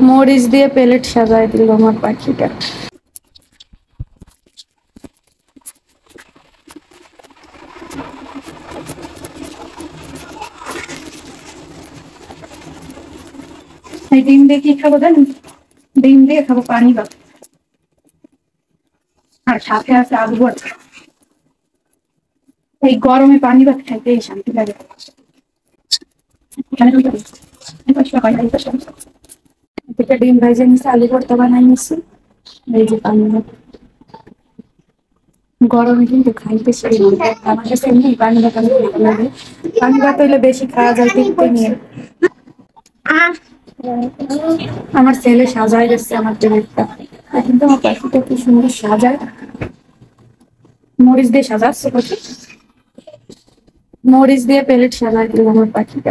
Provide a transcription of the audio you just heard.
মরিচ দিয়ে প্লেট সাজায় দিল আমার পাখিটা। এই ডিম দিয়ে কি খাবো জানেন? ডিম দিয়ে খাবো পানি ভাত, আর সাথে আছে আলু ভর্তা। এই গরমে পানি ভাত খাইতে শান্তি লাগে। ডিম ভাইজে নিচ্ছে, আলু ভর্তা বানাই নিচ্ছে, এই যে পানি ভাত। গরমে কিন্তু খাইতে সেই আমার কাছে এমনি পানি ভাত অনেক ভালো লাগে। পানি ভাত হইলে বেশি খাওয়া যায় কিন্তু নিয়ে। আমার ছেলে সাজায় দিচ্ছে আমার টেবিলটা, কিন্তু আমার পাখিটা কি সুন্দর সাজায়। মরিচ দিয়ে সাজাচ্ছে পাখি, মরিচ দিয়ে প্লেট সাজায় দিল আমার পাখিটা।